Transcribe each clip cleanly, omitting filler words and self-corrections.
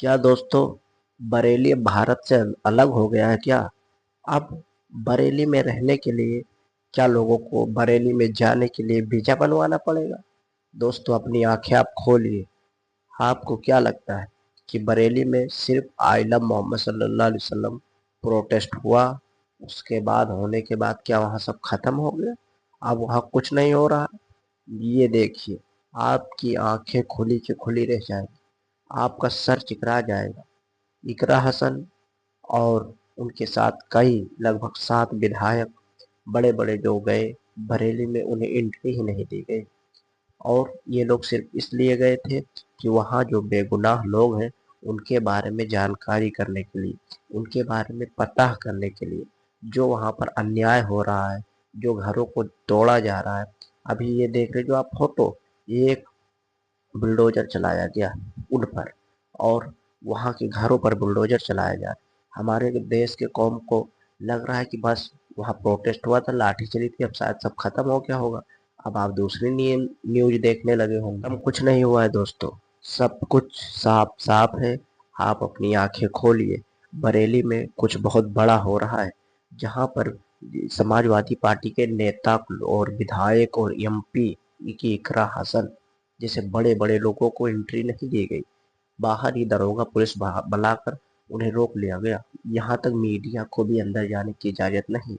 क्या दोस्तों, बरेली भारत से अलग हो गया है क्या? अब बरेली में रहने के लिए क्या लोगों को बरेली में जाने के लिए वीजा बनवाना पड़ेगा? दोस्तों, अपनी आंखें आप खोलिए। आपको क्या लगता है कि बरेली में सिर्फ आई लव मोहम्मद सल्लल्लाहु अलैहि वसल्लम प्रोटेस्ट हुआ? उसके बाद होने के बाद क्या वहाँ सब खत्म हो गया? अब वहाँ कुछ नहीं हो रहा? ये देखिए, आपकी आंखें खुली की खुली रह जाएंगी, आपका सर चिकरा जाएगा। इकरा हसन और उनके साथ कई लगभग 7 विधायक बड़े बड़े जो गए बरेली में, उन्हें एंट्री ही नहीं दी गई। और ये लोग सिर्फ इसलिए गए थे कि वहाँ जो बेगुनाह लोग हैं उनके बारे में जानकारी करने के लिए, उनके बारे में पता करने के लिए, जो वहाँ पर अन्याय हो रहा है, जो घरों को तोड़ा जा रहा है। अभी ये देख रहे जो आप फोटो, ये एक बुलडोजर चलाया गया उन पर, और वहाँ के घरों पर बुलडोजर चलाया जा रहा है। हमारे देश के कौम को लग रहा है कि बस वहाँ प्रोटेस्ट हुआ था, लाठी चली थी, अब शायद सब खत्म हो गया होगा। अब आप दूसरी न्यूज देखने लगे होंगे। हम कुछ नहीं हुआ है दोस्तों, सब कुछ साफ साफ है। आप अपनी आंखें खोलिए। बरेली में कुछ बहुत बड़ा हो रहा है, जहाँ पर समाजवादी पार्टी के नेता और विधायक और एमपी की इकरा हसन जैसे बड़े बड़े लोगों को एंट्री नहीं दी गई। बाहर ही दरोगा पुलिस बुलाकर उन्हें रोक लिया गया। यहाँ तक मीडिया को भी अंदर जाने की इजाजत नहीं।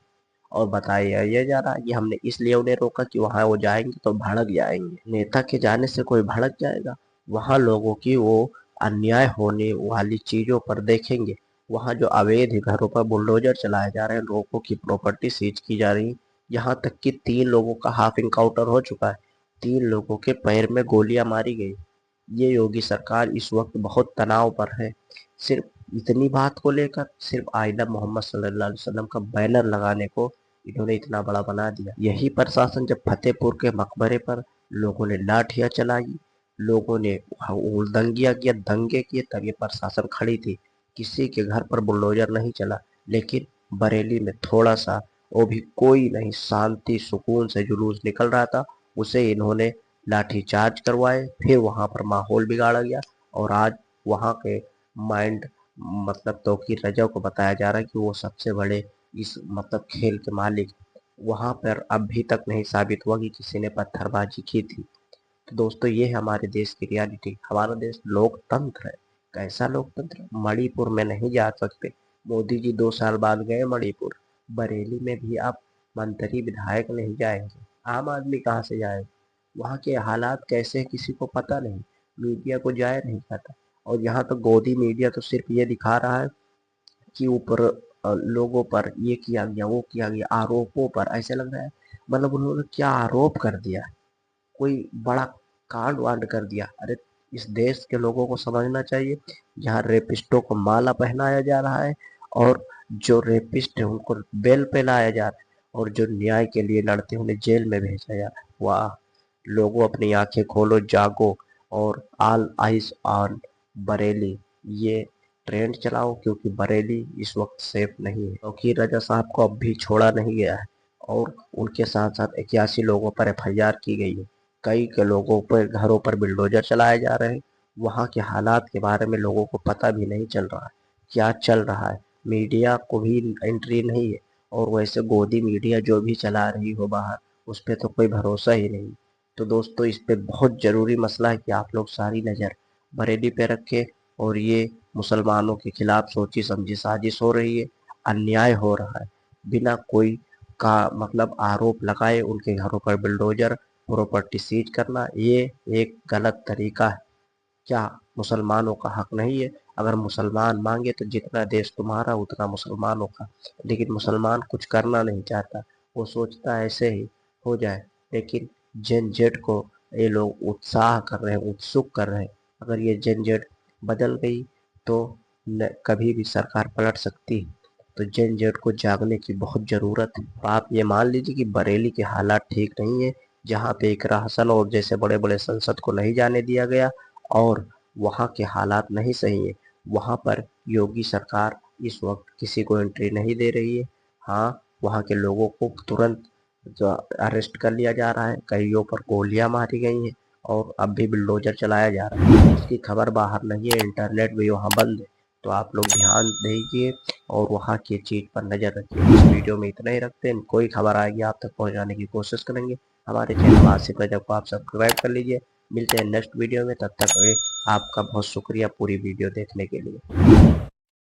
और बताया यह जा रहा है कि हमने इसलिए उन्हें रोका कि वहां वो जाएंगे तो भड़क जाएंगे। नेता के जाने से कोई भड़क जाएगा? वहां लोगों की वो अन्याय होने वाली चीजों पर देखेंगे। वहां जो अवैध घरों पर बुलडोजर चलाए जा रहे हैं, लोगों की प्रॉपर्टी सीज की जा रही, यहाँ तक कि 3 लोगों का हाफ इनकाउंटर हो चुका है। 3 लोगों के पैर में गोलियां मारी गई। ये योगी सरकार इस वक्त बहुत तनाव पर है। सिर्फ इतनी बात को लेकर, सिर्फ आईना मोहम्मद सल्लल्लाहु अलैहि वसल्लम का बैनर लगाने को इन्होंने इतना बड़ा बना दिया। यही प्रशासन जब फतेहपुर के मकबरे पर लोगों ने लाठियां चलाई, लोगों ने दंगिया किया, दंगे किए, तब ये प्रशासन खड़ी थी। किसी के घर पर बुलडोजर नहीं चला। लेकिन बरेली में थोड़ा सा, वो भी कोई नहीं, शांति सुकून से जुलूस निकल रहा था, उसे इन्होंने लाठीचार्ज करवाए, फिर वहां पर माहौल बिगाड़ा गया। और आज वहां के माइंड मतलब तौकीर रजा को बताया जा रहा है कि वो सबसे बड़े इस मतलब खेल के मालिक। वहां पर अभी तक नहीं साबित हुआ कि किसी ने पत्थरबाजी की थी। तो दोस्तों, ये है हमारे देश की रियलिटी। हमारा देश लोकतंत्र है। कैसा लोकतंत्र? मणिपुर में नहीं जा सकते। मोदी जी 2 साल बाद गए मणिपुर। बरेली में भी आप मंत्री विधायक नहीं जाएंगे, आम आदमी कहाँ से जाएगा? वहाँ के हालात कैसे हैं किसी को पता नहीं, मीडिया को जाया नहीं जाता। और यहाँ तो गोदी मीडिया तो सिर्फ ये दिखा रहा है कि ऊपर लोगों पर ये किया गया, वो किया गया, आरोपों पर ऐसे लग रहा है मतलब उन्होंने क्या आरोप कर दिया, कोई बड़ा कांड वांड कर दिया। अरे, इस देश के लोगों को समझना चाहिए, यहाँ रेपिस्टों को माला पहनाया जा रहा है, और जो रेपिस्ट है उनको बेल पे लाया जा रहा है, और जो न्याय के लिए लड़ते हैं उन्हें जेल में भेजा जा रहा है। वाह! लोगों, अपनी आंखें खोलो, जागो, और ऑल आइज ऑन बरेली, ये ट्रेंड चलाओ, क्योंकि बरेली इस वक्त सेफ नहीं है। क्योंकि रजा साहब को अब भी छोड़ा नहीं गया है, और उनके साथ साथ 81 लोगों पर एफआईआर की गई है। कई के लोगों पर घरों पर बिल्डोजर चलाए जा रहे हैं। वहाँ के हालात के बारे में लोगों को पता भी नहीं चल रहा है क्या चल रहा है। मीडिया को भी एंट्री नहीं है, और वैसे गोदी मीडिया जो भी चला रही हो बाहर, उस पर तो कोई भरोसा ही नहीं। तो दोस्तों, इस पे बहुत ज़रूरी मसला है कि आप लोग सारी नज़र बरेली पे रखें। और ये मुसलमानों के खिलाफ सोची समझी साजिश हो रही है, अन्याय हो रहा है। बिना कोई का मतलब आरोप लगाए उनके घरों पर बिल्डोजर, प्रॉपर्टी सीज करना, ये एक गलत तरीका है। क्या मुसलमानों का हक नहीं है? अगर मुसलमान मांगे तो जितना देश तुम्हारा उतना मुसलमानों का। लेकिन मुसलमान कुछ करना नहीं चाहता, वो सोचता है ऐसे ही हो जाए। लेकिन जेन जेड को ये लोग उत्साह कर रहे हैं, उत्सुक कर रहे हैं। अगर ये जेन जेड बदल गई तो कभी भी सरकार पलट सकती है। तो जेन जेड को जागने की बहुत ज़रूरत है। आप ये मान लीजिए कि बरेली के हालात ठीक नहीं है, जहाँ पे इकरा हसन और जैसे बड़े बड़े संसद को नहीं जाने दिया गया, और वहाँ के हालात नहीं सही है। वहाँ पर योगी सरकार इस वक्त किसी को एंट्री नहीं दे रही है। हाँ, वहाँ के लोगों को तुरंत जो अरेस्ट कर लिया जा रहा है, कईयों पर गोलियां मारी गई हैं, और अब भी बुलडोजर चलाया जा रहा है। इसकी खबर बाहर नहीं है, इंटरनेट भी वहाँ बंद है। तो आप लोग ध्यान दीजिए और वहाँ की चीज़ पर नज़र रखिए। इस वीडियो में इतना ही रखते हैं, कोई खबर आएगी आप तक पहुँचाने की कोशिश करेंगे। हमारे चैनल आसिफ रजब को आप सब्सक्राइब कर लीजिए। मिलते हैं नेक्स्ट वीडियो में, तब तक आपका बहुत शुक्रिया पूरी वीडियो देखने के लिए।